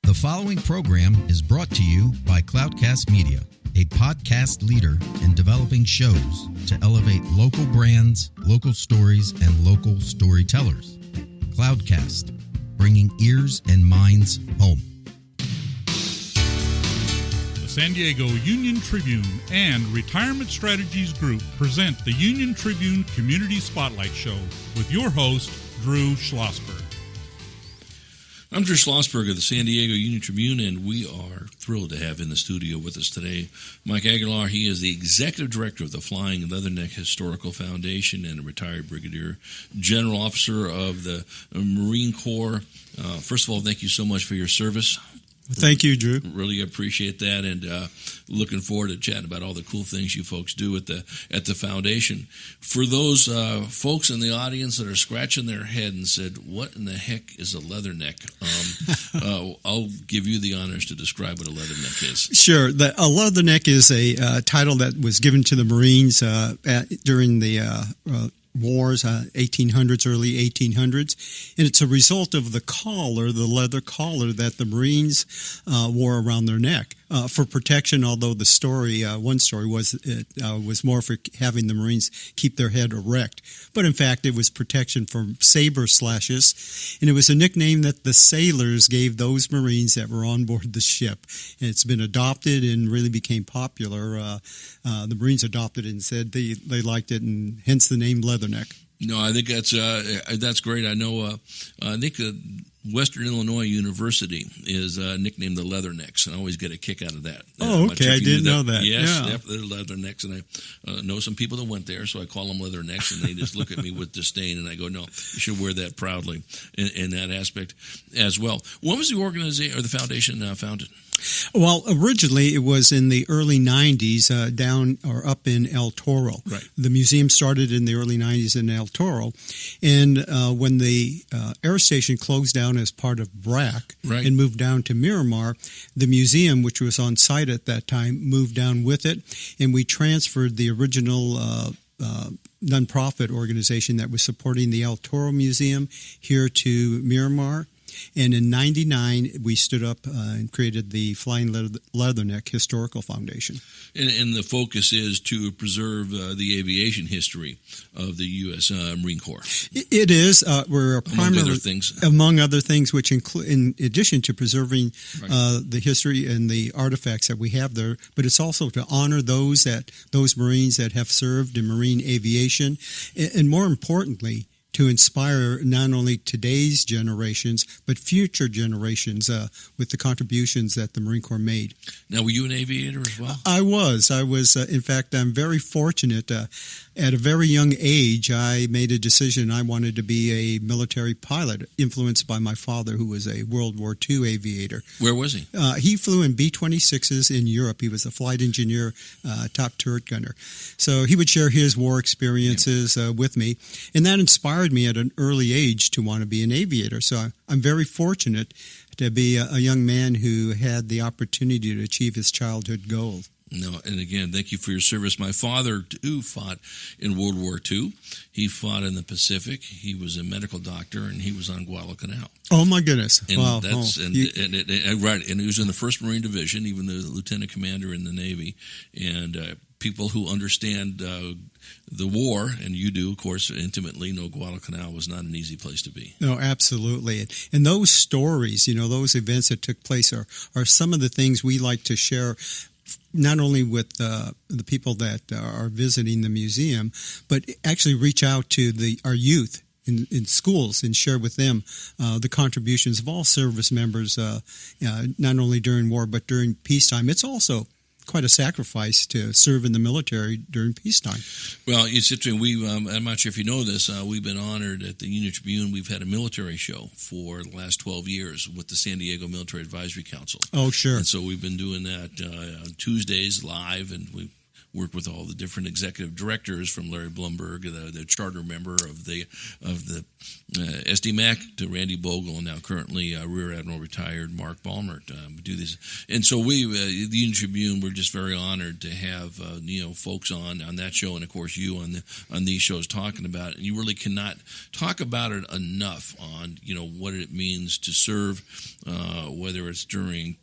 The following program is brought to you by Cloudcast Media, a podcast leader in developing shows to elevate local brands, local stories, and local storytellers. Cloudcast, bringing ears and minds home. The San Diego Union Tribune and Retirement Strategies Group present the Union Tribune Community Spotlight Show with your host, Drew Schlossberg. I'm Drew Schlossberg of the San Diego Union Tribune, and we are thrilled to have in the studio with us today Mike Aguilar. He is the Executive Director of the Flying Leatherneck Historical Foundation and a retired Brigadier General Officer of the Marine Corps. First of all, thank you so much for your service. Thank you, Drew. Really appreciate that, and looking forward to chatting about all the cool things you folks do at the foundation. For those folks in the audience that are scratching their head and said, "What in the heck is a leatherneck?" I'll give you the honors to describe what a leatherneck is. Sure. A leatherneck is a title that was given to the Marines during the wars, 1800s, early 1800s, and it's a result of the collar, the leather collar that the Marines wore around their neck for protection. Although the story, one story was it was more for having the Marines keep their head erect, but in fact it was protection from saber slashes, and it was a nickname that the sailors gave those Marines that were on board the ship. And it's been adopted and really became popular. The Marines adopted it and said they liked it, and hence the name Leatherneck. No, I think that's great. I know. I think Western Illinois University is nicknamed the Leathernecks, and I always get a kick out of that. Oh, okay. Sure I didn't know that. Yes, yeah. They're Leathernecks, and I know some people that went there, so I call them Leathernecks, and they just look at me with disdain, and I go, "No, you should wear that proudly." In that aspect as well. When was the organization or the foundation founded? Well, originally it was in the early 90s down or up in El Toro. Right. The museum started in the early 90s in El Toro. And when the air station closed down as part of BRAC and moved down to Miramar, the museum, which was on site at that time, moved down with it. And we transferred the original nonprofit organization that was supporting the El Toro Museum here to Miramar. And in 99, we stood up and created the Flying Leatherneck Historical Foundation. And the focus is to preserve the aviation history of the U.S. Marine Corps. It is. We're among other things, which include, in addition to preserving the history and the artifacts that we have there, but it's also to honor those Marines that have served in Marine aviation, and more importantly, to inspire not only today's generations, but future generations with the contributions that the Marine Corps made. Now, were you an aviator as well? I was. In fact, I'm very fortunate. At a very young age, I made a decision I wanted to be a military pilot, influenced by my father, who was a World War II aviator. Where was he? He flew in B-26s in Europe. He was a flight engineer, top turret gunner. So he would share his war experiences with me, and that inspired me at an early age to want to be an aviator. So I'm very fortunate to be a young man who had the opportunity to achieve his childhood goal. No, and again, thank you for your service. My father, too, fought in World War II. He fought in the Pacific. He was a medical doctor, and he was on Guadalcanal. Oh, my goodness. And wow. And he was in the 1st Marine Division, even the lieutenant commander in the Navy. And people who understand the war, and you do, of course, intimately, know Guadalcanal was not an easy place to be. No, absolutely. And those stories, those events that took place are some of the things we like to share, not only with the people that are visiting the museum, but actually reach out to our youth in schools and share with them the contributions of all service members, not only during war but during peacetime. It's also quite a sacrifice to serve in the military during peacetime. Well, it's interesting. I'm not sure if you know this. We've been honored at the Union Tribune. We've had a military show for the last 12 years with the San Diego Military Advisory Council. Oh, sure. And so we've been doing that on Tuesdays live, and work with all the different executive directors, from Larry Blumberg, the charter member of the SDMAC, to Randy Bogle, and now currently Rear Admiral retired Mark Balmert do this. And so we, the Union Tribune, we're just very honored to have folks on that show, and of course you on these shows talking about it. And you really cannot talk about it enough on what it means to serve, whether it's during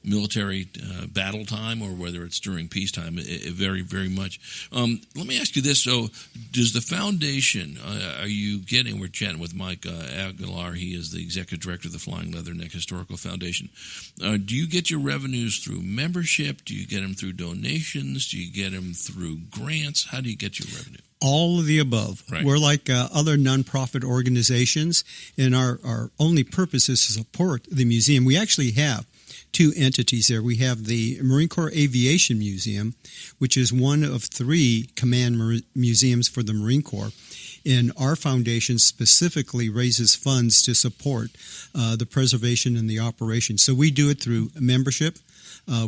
military battle time or whether it's during peacetime. Very, very much. Let me ask you this: so, does the foundation? Are you getting? We're chatting with Mike Aguilar. He is the executive director of the Flying Leatherneck Historical Foundation. Do you get your revenues through membership? Do you get them through donations? Do you get them through grants? How do you get your revenue? All of the above. Right. We're like other nonprofit organizations, and our only purpose is to support the museum. We actually have two entities there. We have the Marine Corps Aviation Museum, which is one of three command museums for the Marine Corps. And our foundation specifically raises funds to support the preservation and the operation. So we do it through membership.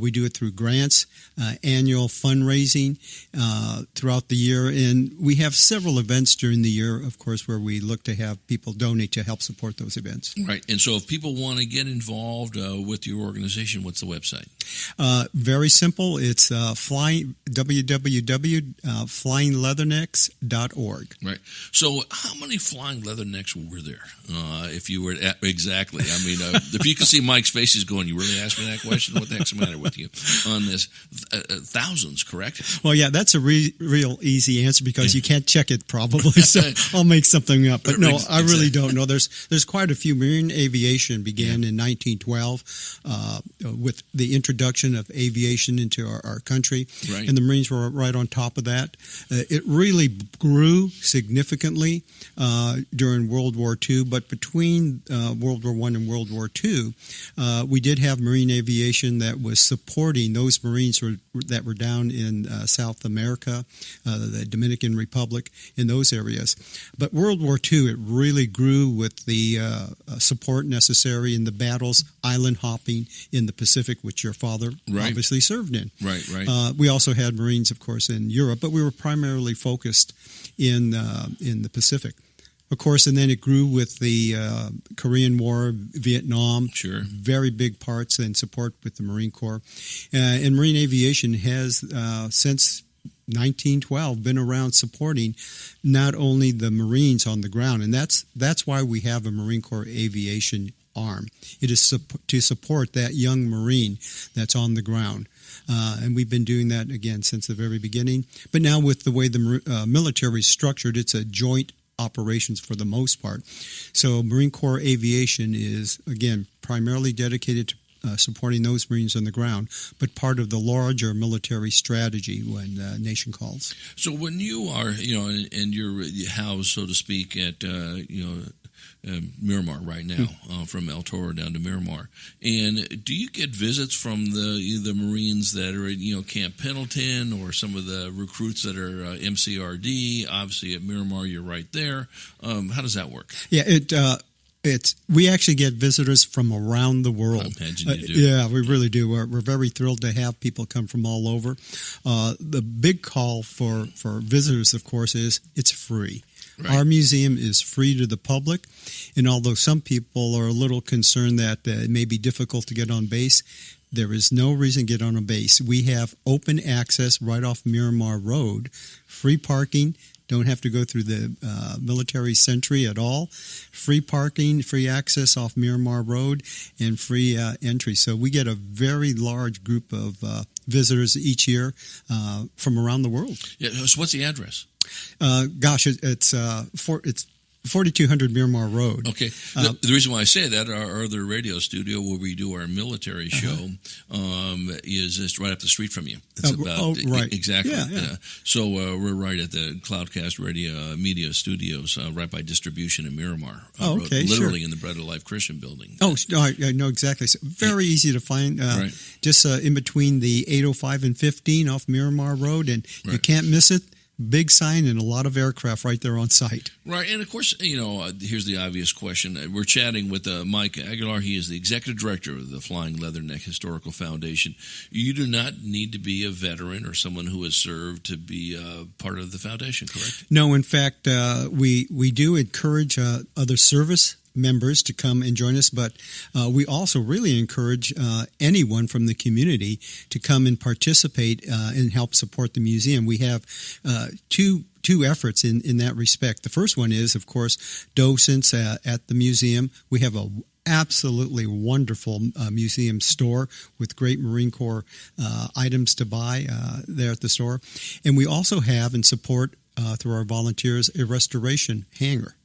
We do it through grants, annual fundraising throughout the year, and we have several events during the year, of course, where we look to have people donate to help support those events. Right, and so if people want to get involved with your organization, what's the website? Very simple. It's www.flyingleathernecks.org. Right. So how many Flying Leathernecks were there? If you were exactly, I mean, if you can see Mike's face, he's going, "You really asked me that question? What the heck's the matter with you on this?" Thousands, correct? Well, yeah, that's a real easy answer because you can't check it probably, so I'll make something up. But no, I really don't know. There's quite a few. Marine aviation began in 1912 with the introduction of aviation into our country, and the Marines were right on top of that. It really grew significantly during World War II, but between World War I and World War II, we did have Marine aviation that was supporting those Marines that were down in South America, the Dominican Republic, in those areas. But World War II, it really grew with the support necessary in the battles, island hopping in the Pacific, which your father obviously served in. Right. We also had Marines, of course, in Europe, but we were primarily focused in the Pacific. Of course, and then it grew with the Korean War, Vietnam. Sure. Very big parts and support with the Marine Corps. And Marine aviation has, since 1912, been around supporting not only the Marines on the ground, and that's why we have a Marine Corps aviation arm. It is to support that young Marine that's on the ground. And we've been doing that, again, since the very beginning. But now with the way the military is structured, it's a joint operations for the most part. So Marine Corps Aviation is, again, primarily dedicated to supporting those Marines on the ground, but part of the larger military strategy when the nation calls. So when you are, and you're housed, so to speak, at, Miramar right now, from El Toro down to Miramar. And do you get visits from the Marines that are at, Camp Pendleton, or some of the recruits that are MCRD? Obviously at Miramar, you're right there. How does that work? Yeah, we actually get visitors from around the world. I imagine you do. Yeah, we really do. We're very thrilled to have people come from all over. The big call for visitors, of course, is it's free. Right. Our museum is free to the public, and although some people are a little concerned that it may be difficult to get on base, there is no reason to get on a base. We have open access right off Miramar Road, free parking, don't have to go through the military sentry at all, free parking, free access off Miramar Road, and free entry. So we get a very large group of visitors each year from around the world. Yeah. So what's the address? It's 4200 Miramar Road. Okay. The reason why I say that, our other radio studio where we do our military show is just right up the street from you. It's right. Exactly. Yeah. So we're right at the Cloudcast Radio Media Studios, right by Distribution in Miramar. Okay, Road, literally in the Bread of Life Christian Building. Oh, I know exactly. So very easy to find. Right. Just in between the 805 and 15 off Miramar Road, and you can't miss it. big sign and a lot of aircraft right there on site. Right, and of course, here's the obvious question. We're chatting with Mike Aguilar. He is the executive director of the Flying Leatherneck Historical Foundation. You do not need to be a veteran or someone who has served to be part of the foundation, correct? No, in fact, we do encourage other service members to come and join us, but we also really encourage anyone from the community to come and participate and help support the museum. We have two efforts in that respect. The first one is, of course, docents at the museum. We have a absolutely wonderful museum store with great Marine Corps items to buy there at the store. And we also have and support through our volunteers a restoration hangar.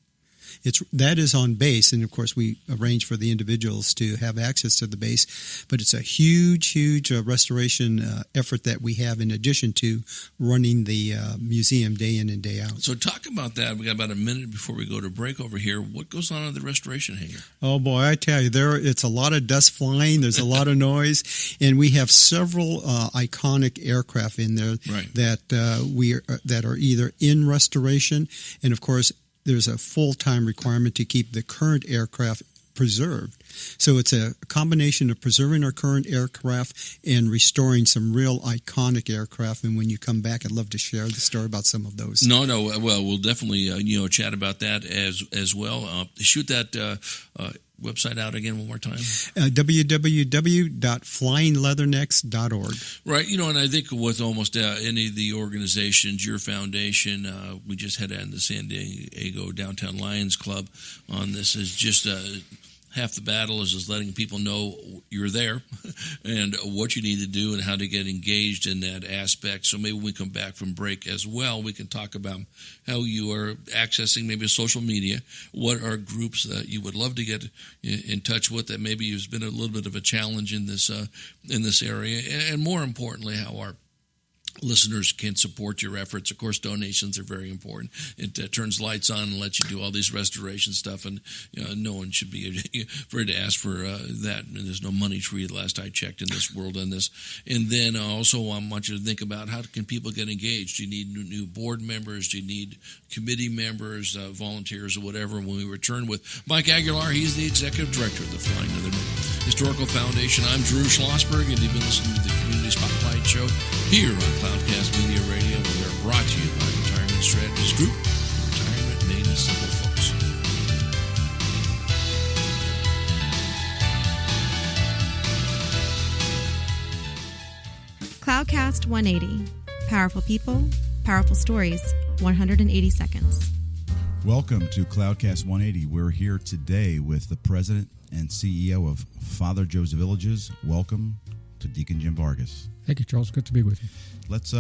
That is on base, and of course we arrange for the individuals to have access to the base, but it's a huge restoration effort that we have in addition to running the museum day in and day out. So talk about that. We got about a minute before we go to break over here. What goes on in the restoration hangar? Oh boy, I tell you, it's a lot of dust flying, there's a lot of noise, and we have several iconic aircraft in there that are either in restoration, and of course there's a full-time requirement to keep the current aircraft preserved. So it's a combination of preserving our current aircraft and restoring some real iconic aircraft. And when you come back, I'd love to share the story about some of those. No. Well, we'll definitely chat about that as well. Shoot that website out again one more time. www.flyingleathernecks.org. Right. And I think with almost any of the organizations, your foundation, we just had in the San Diego Downtown Lions Club on this, is just half the battle is just letting people know you're there and what you need to do and how to get engaged in that aspect. So maybe when we come back from break as well, we can talk about how you are accessing maybe social media. What are groups that you would love to get in touch with that maybe has been a little bit of a challenge in this area, and more importantly, how our listeners can support your efforts. Of course, donations are very important. It turns lights on and lets you do all these restoration stuff, and no one should be afraid to ask for that. And there's no money tree last I checked in this world on this. And then also I want you to think about how can people get engaged. Do you need new board members? Do you need committee members, volunteers, or whatever? When we return with Mike Aguilar, he's the executive director of the Flying Leatherneck Historical Foundation. I'm Drew Schlossberg, and you've been listening to the Community Spotlight Show here on Cloudcast Media Radio. We are brought to you by Retirement Strategies Group. Retirement made us simple, folks. Cloudcast 180. Powerful people, powerful stories, 180 seconds. Welcome to Cloudcast 180. We're here today with the president and CEO of Father Joe's Villages. Welcome to Deacon Jim Vargas. Thank you, Charles. Good to be with you.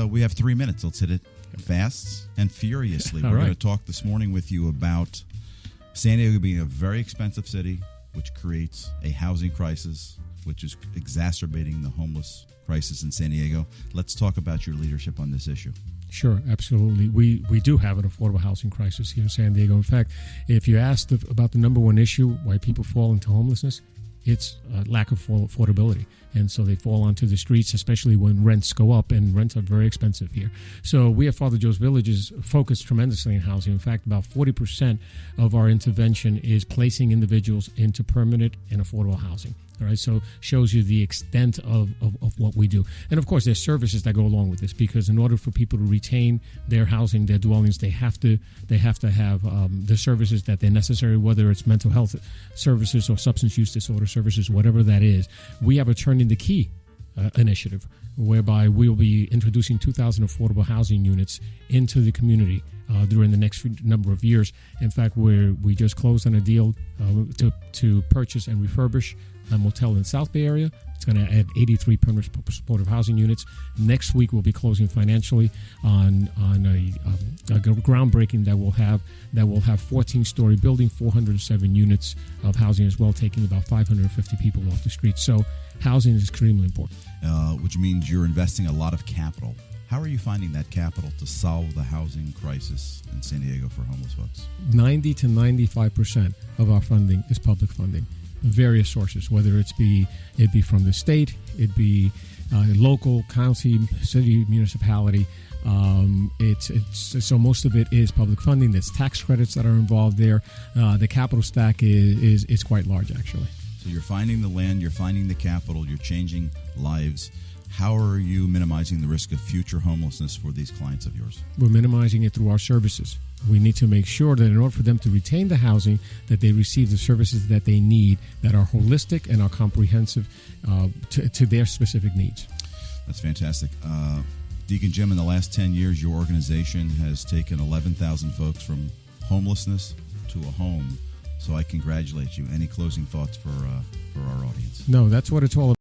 We have 3 minutes. Let's hit it fast and furiously. We're going to talk this morning with you about San Diego being a very expensive city, which creates a housing crisis, which is exacerbating the homeless crisis in San Diego. Let's talk about your leadership on this issue. Sure, absolutely. We do have an affordable housing crisis here in San Diego. In fact, if you asked about the number one issue why people fall into homelessness, it's lack of affordability. And so they fall onto the streets, especially when rents go up, and rents are very expensive here. So we at Father Joe's Villages focus tremendously on housing. In fact, about 40% of our intervention is placing individuals into permanent and affordable housing. All right, so shows you the extent of what we do. And of course, there's services that go along with this, because in order for people to retain their housing, their dwellings, they have to have the services that they're necessary, whether it's mental health services or substance use disorder services, whatever that is. We have a Turning the Key initiative, whereby we'll be introducing 2,000 affordable housing units into the community during the next number of years. In fact, we just closed on a deal to purchase and refurbish a motel in the South Bay area. It's going to add 83 permanent supportive housing units. Next week, we'll be closing financially on a groundbreaking that will have 14-story building, 407 units of housing as well, taking about 550 people off the street. So housing is extremely important. Which means you're investing a lot of capital. How are you finding that capital to solve the housing crisis in San Diego for homeless folks? 90 to 95% of our funding is public funding. Various sources, whether it be from the state, it be local, county, city, municipality. So most of it is public funding. There's tax credits that are involved there. The capital stack is quite large, actually. So you're finding the land, you're finding the capital, you're changing lives. How are you minimizing the risk of future homelessness for these clients of yours? We're minimizing it through our services. We need to make sure that in order for them to retain the housing, that they receive the services that they need, that are holistic and are comprehensive to their specific needs. That's fantastic. Deacon Jim, in the last 10 years, your organization has taken 11,000 folks from homelessness to a home. So I congratulate you. Any closing thoughts for our audience? No, that's what it's all about.